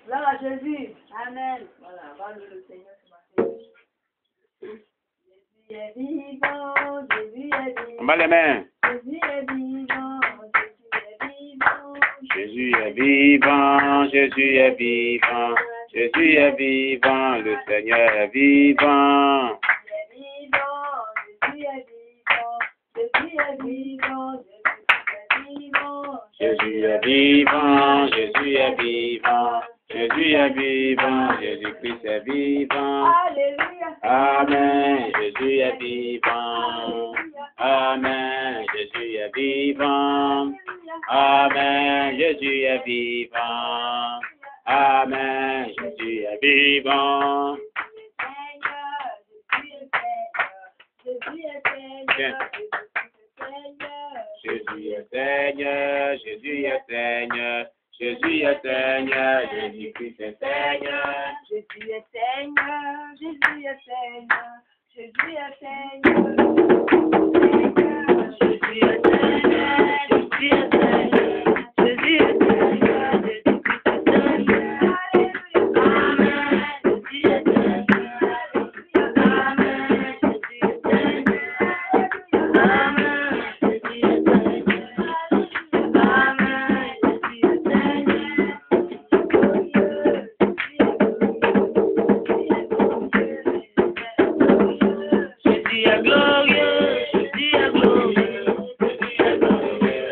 Gloire à Jésus. Amen. Voilà, va le Seigneur ce matin. Jésus est vivant, Jésus est vivant. On bat les mains. Jésus est vivant, Jésus est vivant. Jésus est vivant, Jésus est vivant, Jésus est vivant, le Seigneur est vivant. Jésus est vivant, Jésus est vivant, Jésus est vivant, Jésus est vivant, Jésus est vivant, Jésus-Christ est vivant. Alléluia. Amen, Jésus est vivant. Amen, Jésus est vivant. Amen, Jésus est vivant. Amen, Jésus est vivant. Jésus est Seigneur, Jésus est Seigneur, Jésus est Seigneur, Jésus-Christ est Seigneur. Jésus est Seigneur, Jésus est Seigneur, Jésus est Seigneur. Jésus est Seigneur, Jésus est Seigneur, Jésus est Seigneur, Jésus-Christ est Seigneur. Amen, Jésus est Seigneur. Amen, Jésus est Seigneur. Amen, Jésus est Seigneur. Amen, Jésus est Jésus est glorieux, Jésus est glorieux, Jésus est glorieux.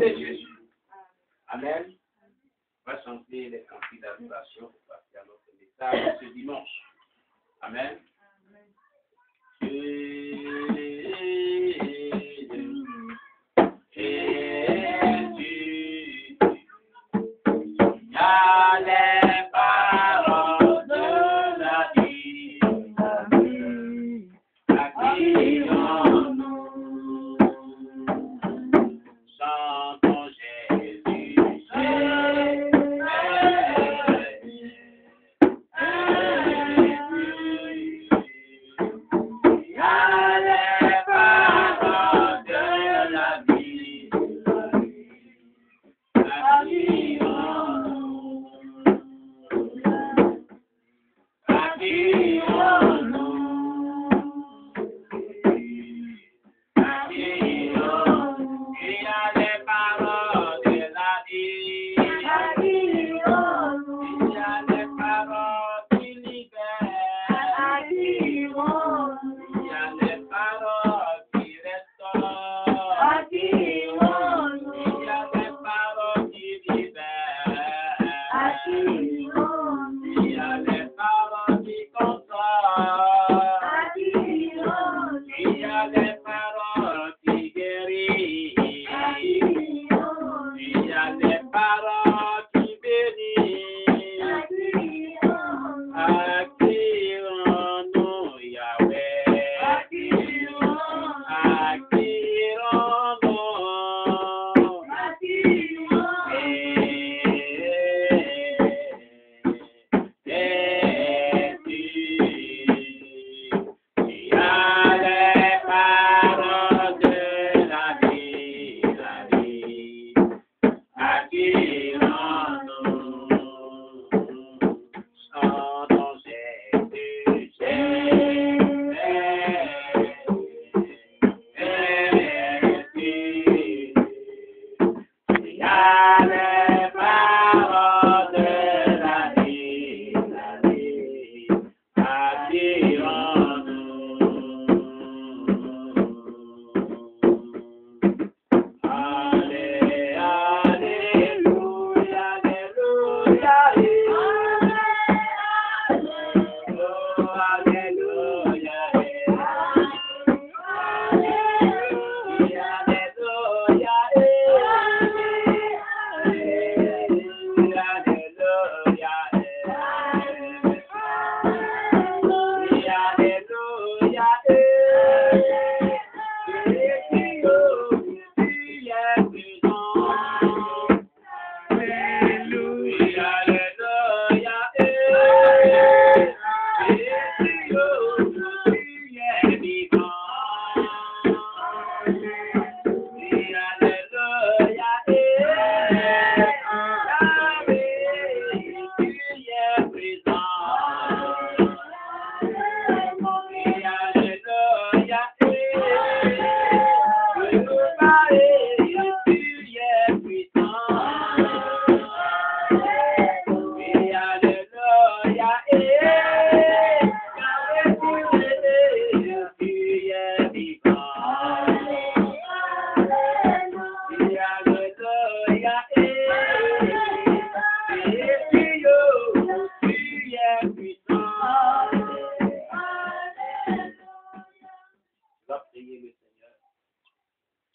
de Jésus. Amen. On va chanter les cantiques d'adoration pour passer à notre message ce dimanche. Amen.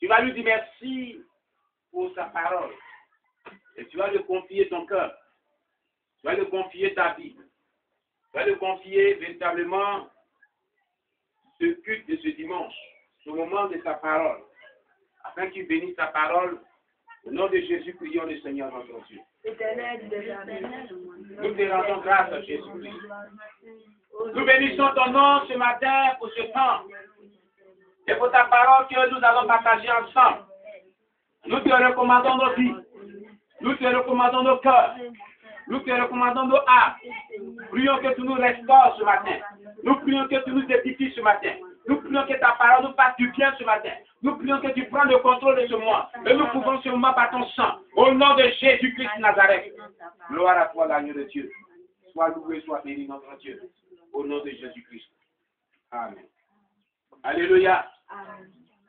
Tu vas lui dire merci pour sa parole. Et tu vas lui confier ton cœur. Tu vas lui confier ta vie. Tu vas lui confier véritablement ce culte de ce dimanche, ce moment de sa parole, afin qu'il bénisse sa parole. Au nom de Jésus, prions le Seigneur notre Dieu. Nous te rendons grâce à Jésus. Nous bénissons ton nom ce matin pour ce temps. Et pour ta parole que nous allons partager ensemble. Nous te recommandons nos vies. Nous te recommandons nos cœurs. Nous te recommandons nos âmes. Prions que tu nous restaures ce matin. Nous prions que tu nous édifies ce matin. Nous prions que ta parole nous fasse du bien ce matin. Nous prions que tu prennes le contrôle de ce mois. Et nous pouvons ce moment par ton sang. Au nom de Jésus-Christ de Nazareth. Gloire à toi, l'agneau de Dieu. Sois loué, sois béni, notre Dieu. Au nom de Jésus-Christ. Amen. Alléluia.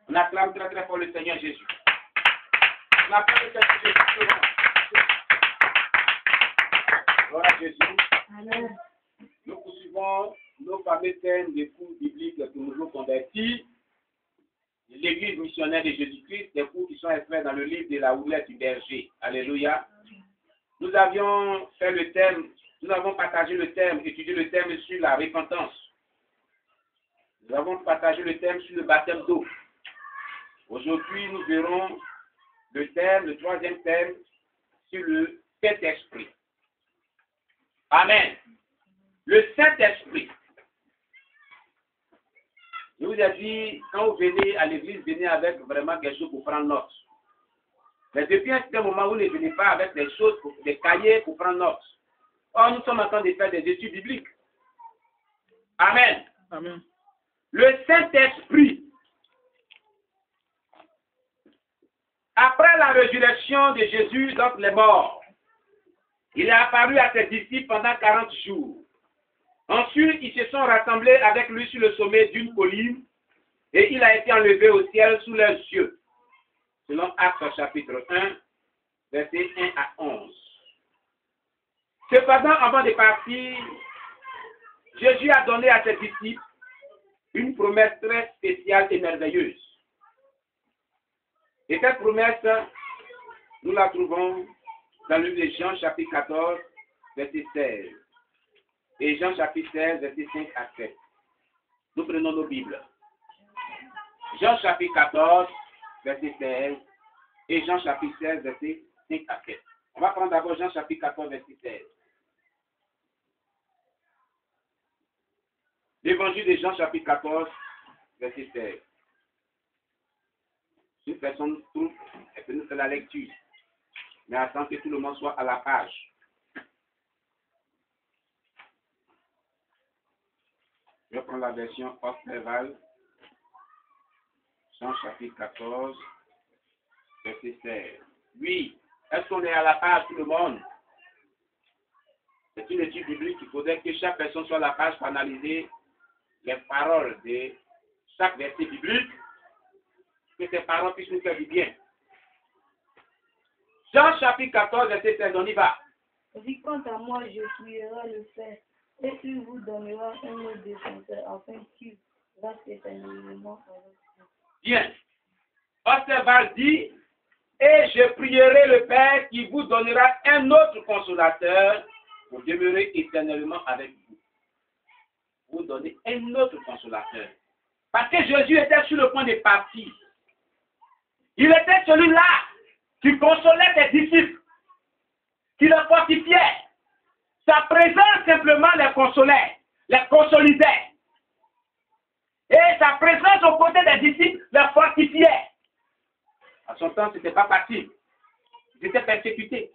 On acclame très très fort le Seigneur Jésus. On appelle le Saint-Esprit. Gloire à Jésus. Amen. Nous poursuivons nos fameux thèmes des cours bibliques pour nouveaux convertis. L'Église missionnaire de Jésus-Christ, des cours qui sont extraits dans le livre de la houlette du berger. Alléluia. Nous avions fait le thème, nous avons partagé le thème, étudié le thème sur la repentance. Nous avons partagé le thème sur le baptême d'eau. Aujourd'hui, nous verrons le thème, le troisième thème, sur le Saint-Esprit. Amen. Le Saint-Esprit. Je vous ai dit, quand vous venez à l'église, venez avec vraiment quelque chose pour prendre note. Mais depuis un certain moment, vous ne venez pas avec des choses, des cahiers pour prendre note. Or, nous sommes en train de faire des études bibliques. Amen. Amen. Le Saint-Esprit. Après la résurrection de Jésus d'entre les morts, il est apparu à ses disciples pendant 40 jours. Ensuite, ils se sont rassemblés avec lui sur le sommet d'une colline et il a été enlevé au ciel sous leurs yeux. Selon Actes chapitre 1, versets 1 à 11. Cependant, avant de partir, Jésus a donné à ses disciples une promesse très spéciale et merveilleuse. Et cette promesse, nous la trouvons dans le livre de Jean chapitre 14, verset 16. Et Jean chapitre 16, verset 5 à 7. Nous prenons nos Bibles. Jean chapitre 14, verset 16. Et Jean chapitre 16, verset 5 à 7. On va prendre d'abord Jean chapitre 14, verset 16. L'évangile de Jean chapitre 14, verset 16. Une personne trouve, elle peut nous faire la lecture. Mais attends que tout le monde soit à la page. Je prends la version Osterval, Jean chapitre 14, verset 16. Oui, est-ce qu'on est à la page tout le monde? C'est une étude biblique, il faudrait que chaque personne soit à la page pour analyser les paroles de chaque verset biblique, que ces paroles puissent nous faire du bien. Jean chapitre 14, verset 16, on y va. Et quant à moi, je prierai le Père, et il vous donnera un autre défenseur, afin qu'il reste éternellement avec vous. Bien. Osterval dit, et je prierai le Père qui vous donnera un autre consolateur pour demeurer éternellement avec vous. Vous donnez un autre consolateur. Parce que Jésus était sur le point de partir. Il était celui-là qui consolait ses disciples, qui les fortifiait. Sa présence simplement les consolait, les consolidait. Et sa présence aux côtés des disciples les fortifiait. À son temps, ce n'était pas facile. Ils étaient persécutés.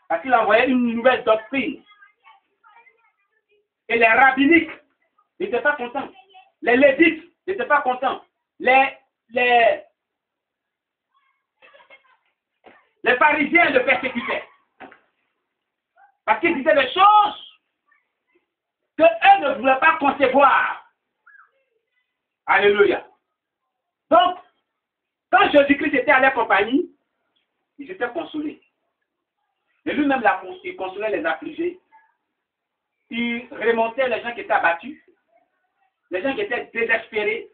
Parce qu'il envoyait une nouvelle doctrine. Et les rabbiniques n'étaient pas contents. Les lévites n'étaient pas contents. Les pharisiens le persécutaient. Parce qu'ils disaient des choses que eux ne voulaient pas concevoir. Alléluia. Donc, quand Jésus-Christ était à leur compagnie, ils étaient consolés. Et lui-même, il consolait les affligés. Il remontait les gens qui étaient abattus, les gens qui étaient désespérés,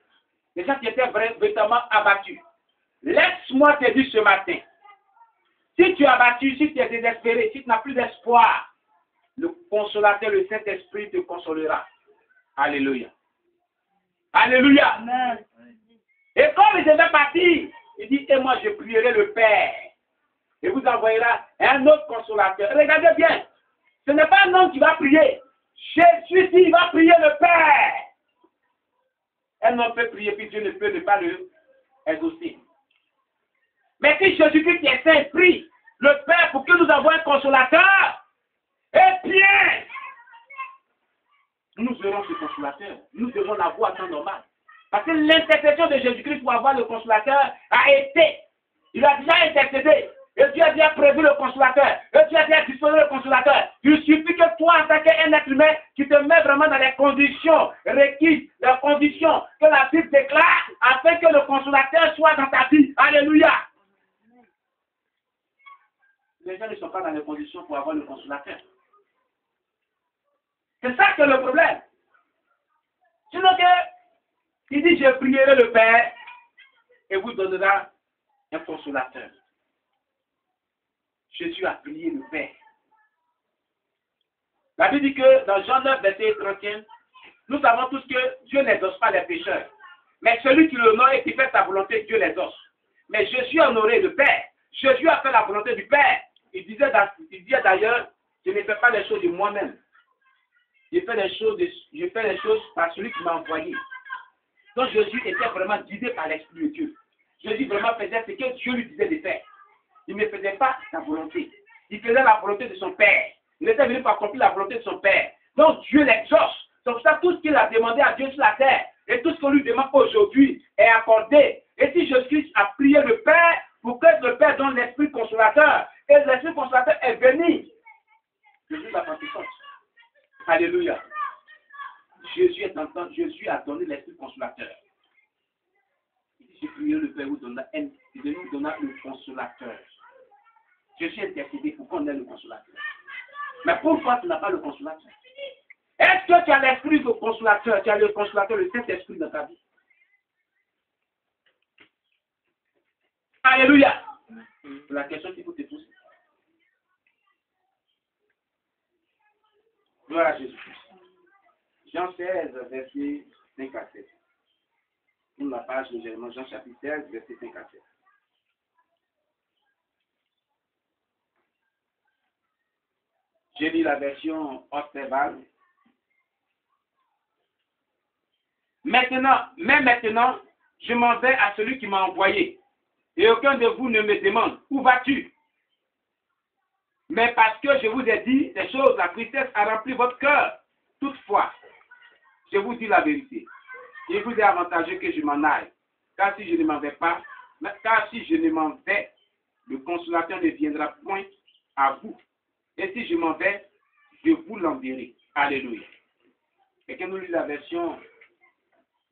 les gens qui étaient véritablement abattus. Laisse-moi te dire ce matin, si tu es abattu, si tu es désespéré, si tu n'as plus d'espoir, le consolateur, le Saint-Esprit te consolera. Alléluia. Alléluia. Amen. Et comme il devait partir, il dit, et moi je prierai le Père. Et vous envoyera un autre consolateur. Regardez bien, ce n'est pas un homme qui va prier. Jésus, il va prier le Père. Un homme peut prier, puis Dieu ne peut pas le exaucer. Mais si Jésus-Christ est saint prie le Père pour que nous avons un consolateur, eh bien, nous aurons ce consolateur. Nous devons l'avoir en temps normal. Parce que l'intercession de Jésus-Christ pour avoir le consolateur a été. Il a déjà intercédé. Et Dieu a déjà prévu le consolateur. Et Dieu a déjà disposé le consolateur. Il suffit que toi, en tant qu'un être humain, tu te mets vraiment dans les conditions requises, les conditions que la Bible déclare, afin que le consolateur soit dans ta vie. Alléluia. Les gens ne sont pas dans les conditions pour avoir le consolateur. C'est ça que le problème. Sinon il dit, je prierai le Père et vous donnera un consolateur. Jésus a prié le Père. La Bible dit que dans Jean 9, verset 31, nous savons tous que Dieu n'exauce pas les pécheurs. Mais celui qui l'honore et qui fait sa volonté, Dieu l'exauce. Mais Jésus a honoré le Père. Jésus a fait la volonté du Père. Il disait d'ailleurs, je ne fais pas les choses de moi-même. Je fais les choses par celui qui m'a envoyé. Donc Jésus était vraiment guidé par l'Esprit de Dieu. Jésus vraiment faisait ce que Dieu lui disait de faire. Il ne faisait pas sa volonté. Il faisait la volonté de son Père. Il était venu pour accomplir la volonté de son Père. Donc Dieu l'exauce. C'est pour ça que tout ce qu'il a demandé à Dieu sur la terre et tout ce qu'on lui demande aujourd'hui est accordé. Et si Jésus a prié le Père pour que le Père donne l'Esprit consolateur, et l'Esprit consolateur est venu, Jésus l'a Pentecôte. Alléluia. Jésus a donné l'Esprit consolateur. J'ai prié le Père, il nous donna le consolateur. Jésus est intercédé pour qu'on ait le consolateur. Mais pourquoi tu n'as pas le consolateur? Est-ce que tu as l'esprit de consolateur? Tu as le consolateur, le Saint-Esprit dans ta vie? Alléluia. C'est la question qu'il faut te poser. Gloire à Jésus-Christ. Jean 16, verset 5 à 7. Tourne la page légèrement. Jean chapitre 16, verset 5 à 7. J'ai lu la version Ostebal. Maintenant, je m'en vais à celui qui m'a envoyé. Et aucun de vous ne me demande, où vas-tu? Mais parce que je vous ai dit ces choses, la tristesse a rempli votre cœur. Toutefois, je vous dis la vérité. Il vous est avantageux que je m'en aille. Car si je ne m'en vais, le consolateur ne viendra point à vous. Et si je m'en vais, je vous l'enverrai. Alléluia. Quelqu'un nous lit la version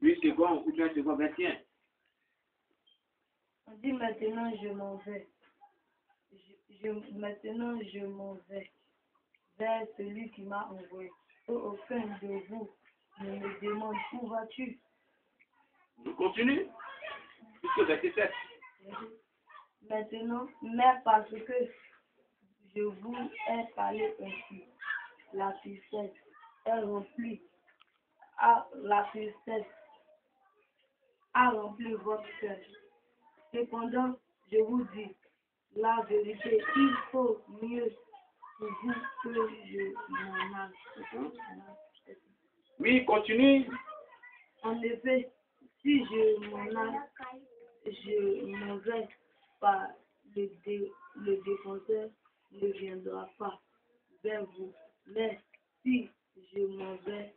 8 secondes ou 20 secondes 21. On dit maintenant je m'en vais. Maintenant je m'en vais vers celui qui m'a envoyé. Et aucun de vous ne me demande où vas-tu. Je continue. Jusqu'au verset 7. Maintenant, mais parce que je vous ai parlé ainsi, la tristesse est remplie. La tristesse a rempli votre cœur. Cependant, je vous dis la vérité, il faut mieux pour vous que je m'en aille. Oui, continue. En effet, si je m'en aille, je m'en vais pas, le défenseur ne viendra pas vers vous. Mais si je m'en vais,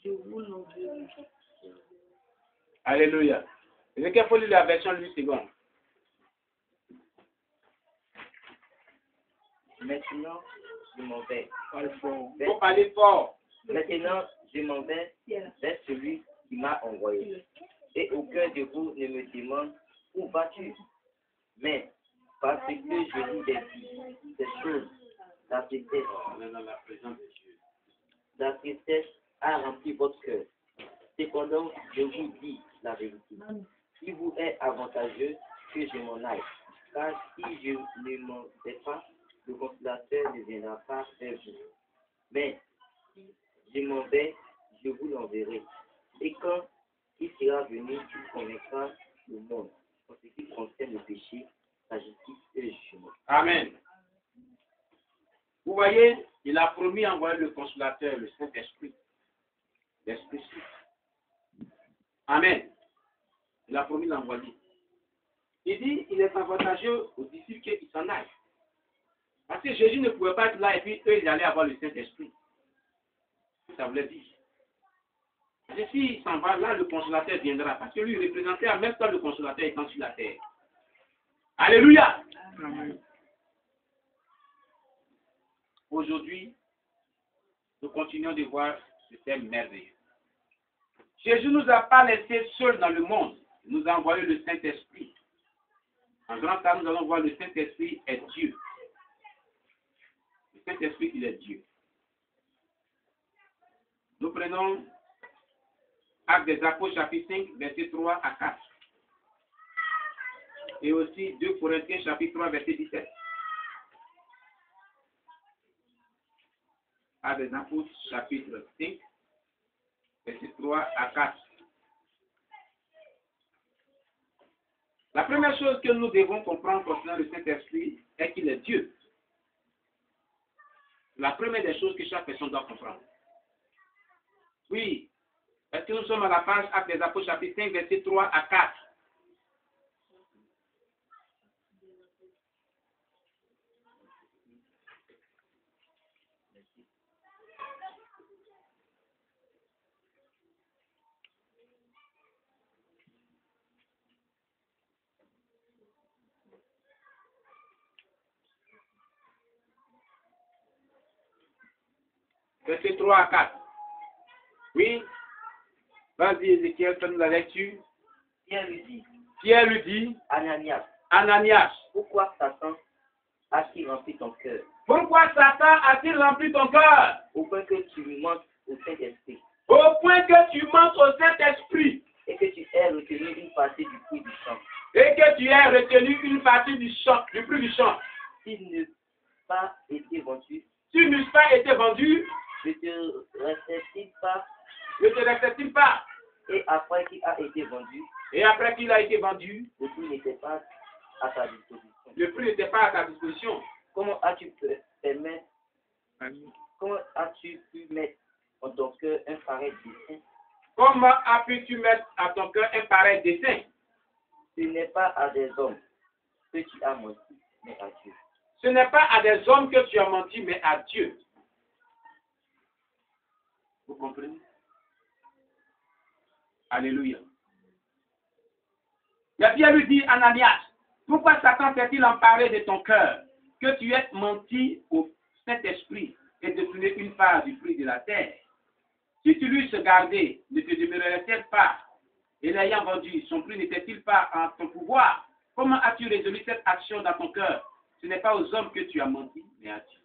je vous l'enverrai. Alléluia. Et qu'il faut lire la version 8 secondes. Maintenant, je m'en vais. Faut parler fort. Maintenant, je m'en vais vers celui qui m'a envoyé. Et aucun de vous ne me demande où vas-tu. Mais parce que je vous ai dit ces choses, la tristesse a rempli votre cœur. Cependant, je vous dis la vérité. Il vous est avantageux que je m'en aille. Car si je ne m'en vais pas, le consolateur ne viendra pas vers vous. Mais si je m'en vais, je vous l'enverrai. Et quand il sera venu, il convaincra le monde en ce qui concerne le péché, la justice et le jugement. Amen. Vous voyez, il a promis d'envoyer le consolateur, le Saint-Esprit. L'Esprit Saint. Amen. Il a promis d'envoyer. Il dit, il est avantageux aux disciples qu'ils s'en aillent. Parce que Jésus ne pouvait pas être là et puis eux, ils allaient avoir le Saint-Esprit. Ça voulait dire. Et s'il s'en va, là, le consolateur viendra. Parce que lui, il représentait en même temps le consolateur étant sur la terre. Alléluia. Amen. Aujourd'hui, nous continuons de voir ce thème merveilleux. Jésus ne nous a pas laissés seuls dans le monde. Il nous a envoyé le Saint-Esprit. En grand cas, nous allons voir le Saint-Esprit est Dieu. Saint-Esprit, il est Dieu. Nous prenons Actes des Apôtres, chapitre 5, versets 3 à 4. Et aussi 2 Corinthiens, chapitre 3, verset 17. Actes des Apôtres, chapitre 5, verset 3 à 4. La première chose que nous devons comprendre concernant le Saint-Esprit est qu'il est Dieu. La première des choses que chaque personne doit comprendre. Oui. Est-ce que nous sommes à la page Actes des Apôtres, chapitre 5, verset 3 à 4? Verset 3 à 4. Oui. Vas-y, Ézéchiel, fais-nous la lecture. Pierre lui dit, Ananias, pourquoi Satan a-t-il rempli ton cœur? Pourquoi Satan a-t-il rempli ton cœur? Au point que tu mentes au Saint-Esprit. Au point que tu mentes au Saint-Esprit. Et que tu aies retenu une partie du prix du champ. Et que tu aies retenu une partie du champ, du prix du champ. S'il n'eût pas été vendu. S'il n'eût pas été vendu. Ne te reste-t-il pas? Ne te reste-t-il pas? Et après qu'il a été vendu. Et après qu'il a été vendu. Le prix n'était pas à ta disposition. Le prix n'était pas à ta disposition. Comment as-tu pu mettre en ton cœur un pareil dessein? Comment as-tu mettre à ton cœur un pareil dessein? Ce n'est pas à des hommes que tu as menti, mais à Dieu. Ce n'est pas à des hommes que tu as menti, mais à Dieu. Vous comprenez? Alléluia. La Bible lui dit, Ananias, pourquoi Satan s'est-il emparé de ton cœur, que tu aies menti au Saint-Esprit et détourné une part du prix de la terre? Si tu l'eusses gardé, ne te demeurerait-elle pas? Et l'ayant vendu, son prix n'était-il pas en ton pouvoir? Comment as-tu résolu cette action dans ton cœur? Ce n'est pas aux hommes que tu as menti, mais à Dieu.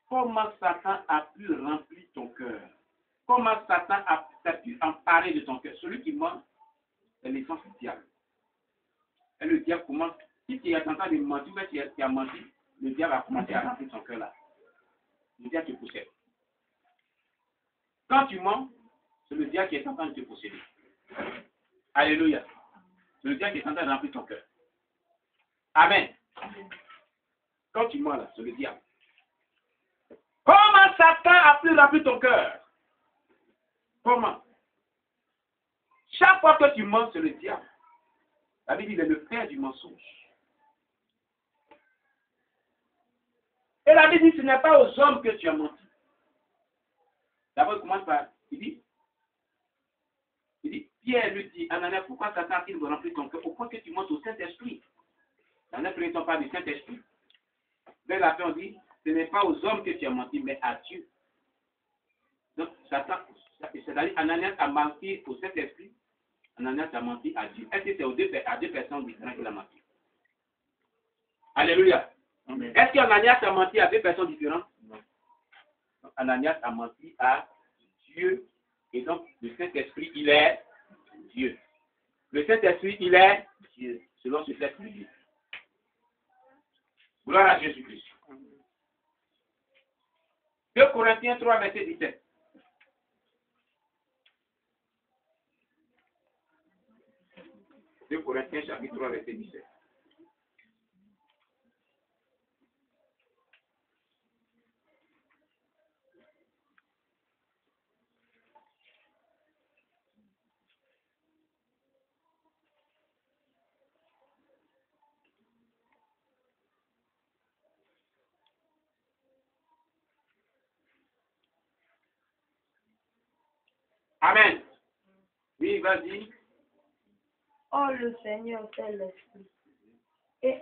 Comment Satan a pu remplir ton cœur? Comment Satan a pu emparer de ton cœur? Celui qui ment, c'est l'essence du diable. Et le diable commence, si tu es en train de mentir, tu as menti, le diable va commencer à remplir ton cœur là. Le diable te possède. Quand tu mens, c'est le diable qui est en train de te posséder. Alléluia. C'est le diable qui est en train de remplir ton cœur. Amen. Quand tu mens là, c'est le diable. Comment Satan a pu remplir ton cœur? Comment? Chaque fois que tu mens, c'est le diable. La Bible dit, il est le père du mensonge. Et la Bible dit, ce n'est pas aux hommes que tu as menti. D'abord, il commence par, il dit, Pierre lui dit, Ananias, pourquoi Satan a-t-il rempli ton cœur au point que tu montes au Saint-Esprit? Dans notre prédiction, on parle du Saint-Esprit. Vers la fin, on dit, ce n'est pas aux hommes que tu as menti, mais à Dieu. Donc, Satan, c'est-à-dire, Ananias a menti au Saint-Esprit, Ananias a menti à Dieu. Est-ce que c'est à deux personnes différentes qu'il a menti? Alléluia. Amen. Est-ce qu'Ananias a menti à deux personnes différentes? Non. Donc, Ananias a menti à Dieu. Et donc, le Saint-Esprit, il est Dieu. Le Saint-Esprit, il est Dieu, selon ce texte biblique. Gloire à Jésus-Christ. 2 Corinthiens 3, verset 17. Corinthiens chapitre 3, verset 17. Amen. Oui, vas-y. Oh, le Seigneur, c'est l'Esprit. Et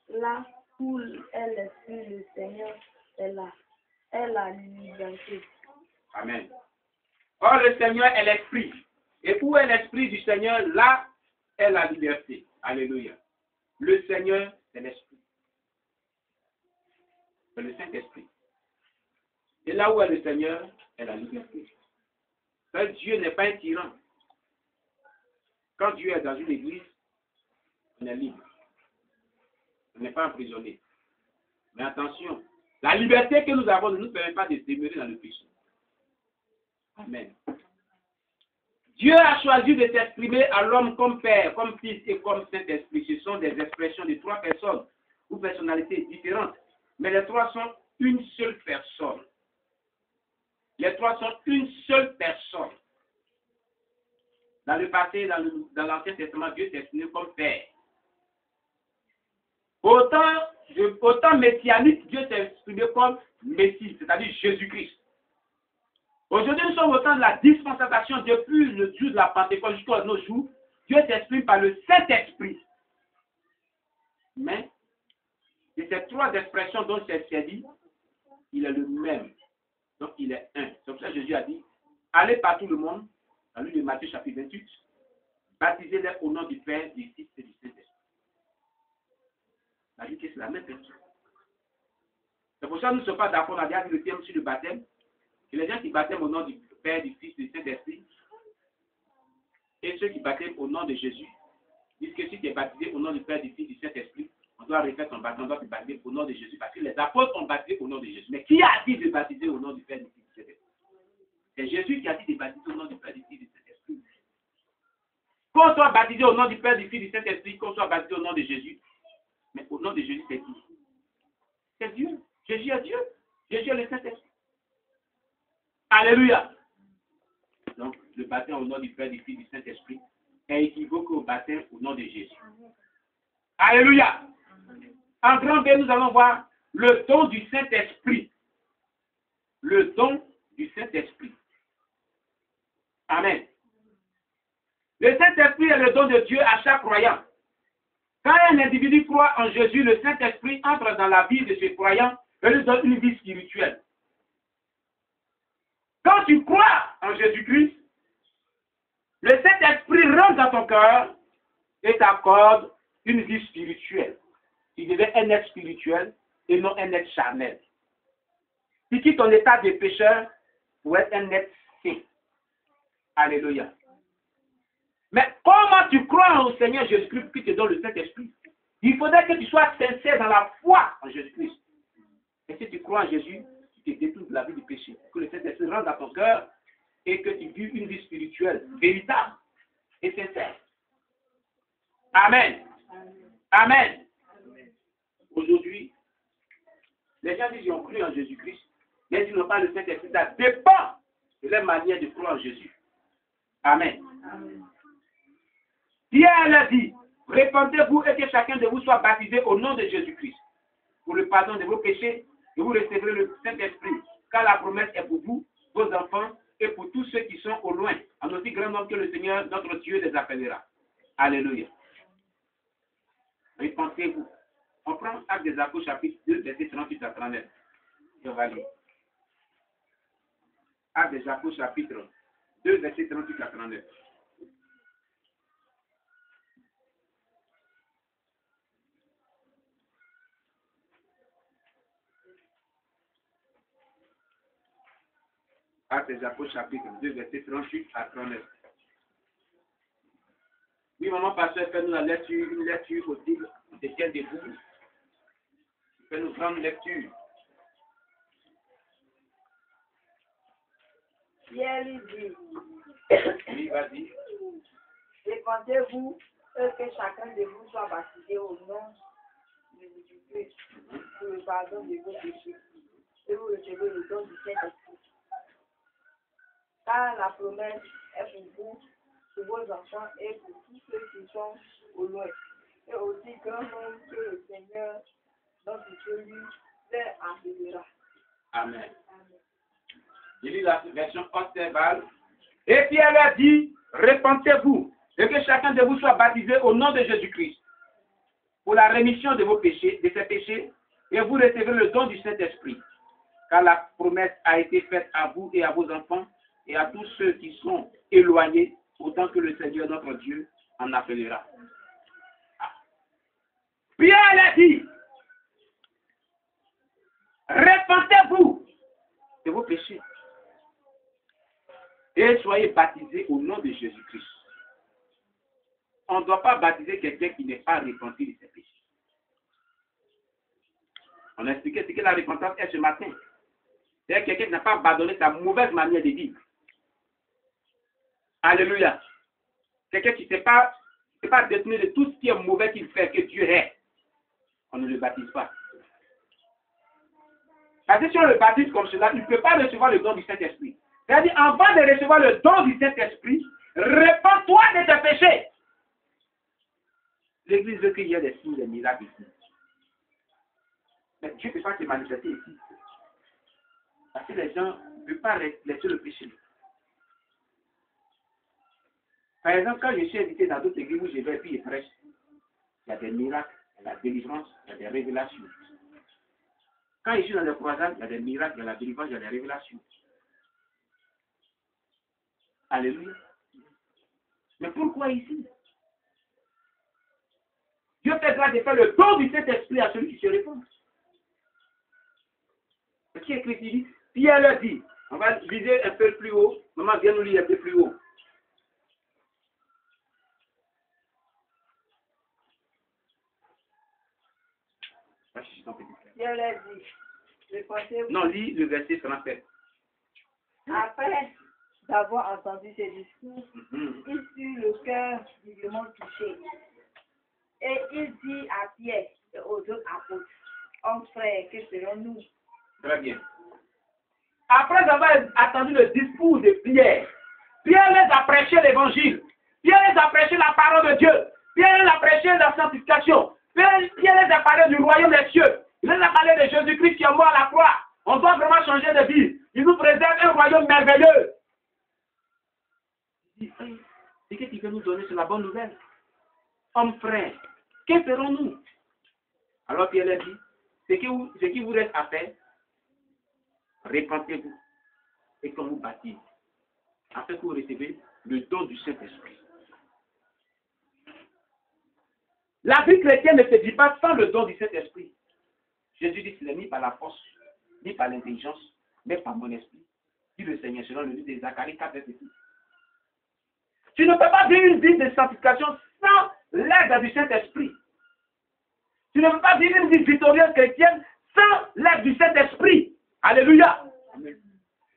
là où est l'Esprit, le Seigneur est là. Est la liberté. Amen. Oh, le Seigneur est l'Esprit. Et où est l'Esprit du Seigneur? Là est la liberté. Alléluia. Le Seigneur c'est l'Esprit. C'est le Saint-Esprit. Et là où est le Seigneur, est la liberté. Dieu n'est pas un tyran. Quand Dieu est dans une église, on est libre. On n'est pas emprisonné. Mais attention, la liberté que nous avons ne nous permet pas de demeurer dans le péché. Amen. Dieu a choisi de s'exprimer à l'homme comme Père, comme Fils et comme Saint-Esprit. Ce sont des expressions de trois personnes ou personnalités différentes. Mais les trois sont une seule personne. Les trois sont une seule personne. Dans le passé, dans l'Ancien Testament, Dieu s'est exprimé comme Père. Autant messianique, Dieu s'est exprimé comme Messie, c'est-à-dire Jésus-Christ. Aujourd'hui, nous sommes au temps de la dispensation depuis le jour de la Pentecôte jusqu'à nos jours. Dieu s'exprime par le Saint-Esprit. Mais, de ces trois expressions dont c'est dit, il est le même. Donc, il est un. C'est pour ça que Jésus a dit, allez par tout le monde, dans le livre de Matthieu chapitre 28, baptisez-les au nom du Père, du Fils et du Saint-Esprit. C'est-à-dire que c'est la même personne. C'est pour ça que nous ne sommes pas d'accord, on a déjà vu le terme sur le baptême. Et les gens qui baptêment au nom du Père, du Fils et du Saint-Esprit, et ceux qui baptêment au nom de Jésus, disent que si tu es baptisé au nom du Père, du Fils et du Saint-Esprit, on doit refaire ton baptême, on doit te baptiser au nom de Jésus, parce que les apôtres ont baptisé au nom de Jésus. Mais qui a dit de baptiser au nom du Père, du Fils et du Saint-Esprit? C'est Jésus qui a dit de baptiser au nom du Père, du Fils et du Saint-Esprit. Qu'on soit baptisé au nom du Père, du Fils et du Saint-Esprit, qu'on soit baptisé au nom de Jésus, mais au nom de Jésus, c'est qui? C'est Dieu. Jésus est Dieu. Jésus est le Saint-Esprit. Alléluia. Donc, le baptême au nom du Père, du Fils et du Saint-Esprit est équivoque au baptême au nom de Jésus. Alléluia. En grand B, nous allons voir le don du Saint-Esprit. Le don du Saint-Esprit. Amen. Le Saint-Esprit est le don de Dieu à chaque croyant. Quand un individu croit en Jésus, le Saint-Esprit entre dans la vie de ce croyant et lui donne une vie spirituelle. Quand tu crois en Jésus-Christ, le Saint-Esprit rentre dans ton cœur et t'accorde une vie spirituelle. Tu deviens un être spirituel et non un être charnel. Tu quittes ton état de pécheur pour être un être saint. Alléluia. Mais comment tu crois au Seigneur Jésus-Christ qui te donne le Saint-Esprit? Il faudrait que tu sois sincère dans la foi en Jésus-Christ. Et si tu crois en Jésus, tu te détournes de la vie du péché. Que le Saint-Esprit rentre dans ton cœur et que tu vives une vie spirituelle véritable et sincère. Amen. Amen. Aujourd'hui, les gens disent qu'ils ont cru en Jésus-Christ, mais ils n'ont pas le Saint-Esprit. Ça dépend de leur manière de croire en Jésus. Amen. Amen. Pierre a dit, répentez-vous et que chacun de vous soit baptisé au nom de Jésus-Christ pour le pardon de vos péchés et vous recevrez le Saint-Esprit, car la promesse est pour vous, vos enfants et pour tous ceux qui sont au loin, en aussi grand nombre que le Seigneur, notre Dieu, les appellera. Alléluia. Répentez-vous. On prend Actes des Apôtres, chapitre 2, verset 38 à 39. Je vais lire. Actes des Apôtres, chapitre 2, verset 38 à 39. Actes des Apôtres, chapitre 2, verset 38 à 39. Oui, maman pasteur, fais-nous la lecture, une lecture audible, de quel debout. Fais-nous prendre une lecture. Pierre lui dit, Oui, vas-y. répandez-vous et que chacun de vous soit baptisé au nom de Jésus-Christ pour le pardon de vos péchés et vous recevez le don du Saint-Esprit. Car la promesse est pour vous, pour vos enfants et pour tous ceux qui sont au loin, et aussi grand nombre que le Seigneur, notre Dieu, les appellera. Amen. Amen. Je lis la version Ostebal. Et Pierre leur dit, répentez-vous et que chacun de vous soit baptisé au nom de Jésus-Christ pour la rémission de vos péchés, de ses péchés, et vous recevrez le don du Saint-Esprit. Car la promesse a été faite à vous et à vos enfants et à tous ceux qui sont éloignés, autant que le Seigneur notre Dieu en appellera. Ah. Pierre a dit, repentez-vous de vos péchés et soyez baptisés au nom de Jésus-Christ. On ne doit pas baptiser quelqu'un qui n'est pas repenti de ses péchés. On a expliqué ce que la repentance est ce matin. C'est quelqu'un qui n'a pas abandonné sa mauvaise manière de vivre. Alléluia. Quelqu'un qui ne s'est pas détourné de tout ce qui est mauvais qu'il fait, que Dieu est. On ne le baptise pas. Parce que si on le baptise comme cela, il ne peut pas recevoir le don du Saint-Esprit. C'est-à-dire, avant de recevoir le don du Saint-Esprit, répands-toi de tes péchés. L'Église veut qu'il y ait des signes, des miracles ici. Mais Dieu ne peut pas se manifester ici. Parce que les gens ne veulent pas laisser le péché. Par exemple, quand je suis invité dans d'autres églises où je vais et puis je prêche, il y a des miracles, il y a la délivrance, il y a des révélations. Quand je suis dans les croisades, il y a des miracles, il y a la délivrance, il y a des révélations. Alléluia. Mais pourquoi ici? Dieu fait grâce de faire le don du Saint-Esprit à celui qui se répand. Ce qui est écrit ici, Pierre le dit. On va viser un peu plus haut. Maman, viens nous lire un peu plus haut. Pierre l'a dit. Répondez-vous. Non, lis le verset 37. Après d'avoir entendu ces discours, il fut le cœur vivement touché. Et il dit à Pierre et aux autres apôtres, hommes frères, que ferons-nous? Très bien. Après avoir entendu le discours de Pierre, Pierre les a prêché l'évangile. Pierre les a prêché la parole de Dieu. Pierre les a prêché la sanctification. Pierre les a parlé du royaume des cieux. Il les a parlé de Jésus-Christ qui est mort à la croix. On doit vraiment changer de vie. Il nous présente un royaume merveilleux. Il dit, c'est ce qu'il veut nous donner, c'est la bonne nouvelle. Hommes frères, que ferons-nous? Alors Pierre leur dit, ce qui vous reste à faire, repentez-vous et qu'on vous baptise, afin que vous recevez le don du Saint-Esprit. La vie chrétienne ne se dit pas sans le don du Saint-Esprit. Jésus dit, ce n'est ni par la force, ni par l'intelligence, mais par mon esprit, dit le Seigneur, selon le livre de Zacharie 4, verset 6. Tu ne peux pas vivre une vie de sanctification sans l'aide du Saint-Esprit. Tu ne peux pas vivre une vie victorieuse chrétienne sans l'aide du Saint-Esprit. Alléluia. Amen.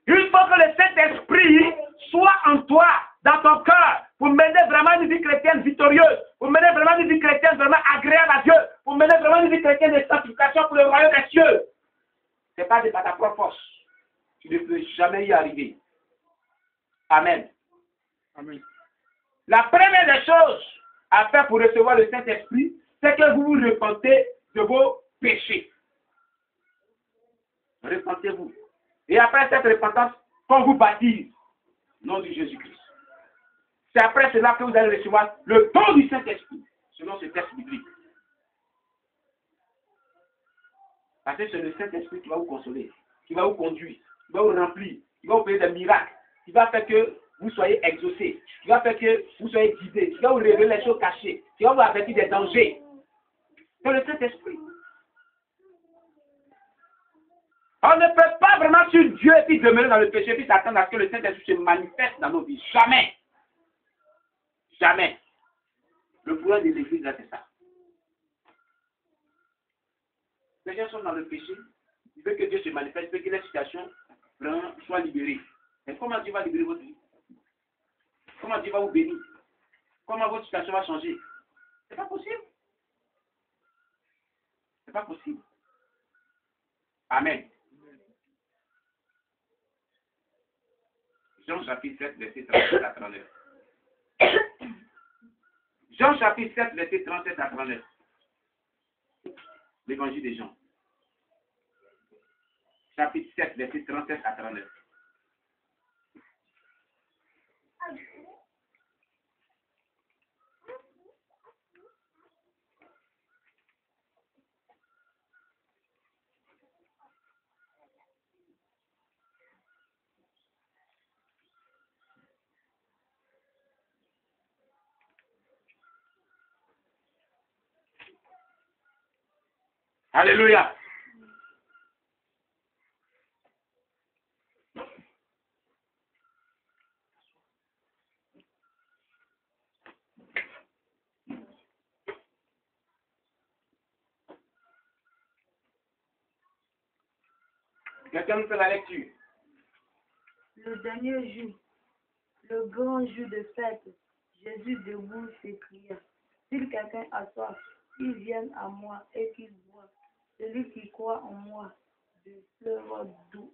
Il faut que le Saint-Esprit soit en toi, dans ton cœur, pour mener vraiment une vie chrétienne victorieuse, pour mener vraiment une vie chrétienne vraiment agréable à Dieu, pour mener vraiment une vie chrétienne de sanctification pour le royaume des cieux. Ce n'est pas de par ta propre force. Tu ne peux jamais y arriver. Amen. Amen. La première des choses à faire pour recevoir le Saint-Esprit, c'est que vous vous repentez de vos péchés. Repentez-vous. Et après cette repentance, qu'on vous baptise, au nom de Jésus-Christ. C'est après cela que vous allez recevoir le don du Saint-Esprit, selon ce texte biblique. Parce que c'est le Saint-Esprit qui va vous consoler, qui va vous conduire, qui va vous remplir, qui va vous faire des miracles, qui va faire que vous soyez exaucés, qui va faire que vous soyez guidés, qui va vous révéler les choses cachées, qui va vous avertir des dangers. C'est le Saint-Esprit. On ne peut pas vraiment suivre Dieu et puis demeurer dans le péché et puis s'attendre à ce que le Saint-Esprit se manifeste dans nos vies. Jamais. Jamais. Le pouvoir de l'Église, là, c'est ça. Les gens sont dans le péché. Ils veulent que Dieu se manifeste, ils veulent que les situations soient libérées. Mais comment Dieu va libérer votre vie? Comment Dieu va vous bénir? Comment votre situation va changer? C'est pas possible. C'est pas possible. Amen. Jean chapitre 7, verset 37 à 39. Jean chapitre 7, verset 37 à 39. L'évangile de Jean. Chapitre 7, verset 37 à 39. Alléluia. Quelqu'un nous fait la lecture. Le dernier jour, le grand jour de fête, Jésus debout s'écria, si quelqu'un a soif, qu'il vienne à moi et qu'il boive. Celui qui croit en moi, de fleuves d'eau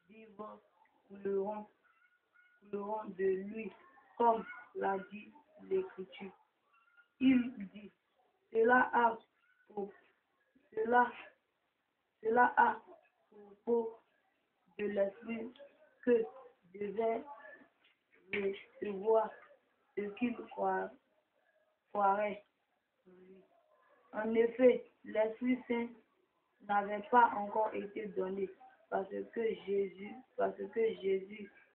vivante couleront de lui, comme l'a dit l'Écriture. Il dit, cela a pour propos de l'Esprit que devait recevoir ce qu'il croirait. En effet, l'Esprit Saint n'avait pas encore été donné parce que Jésus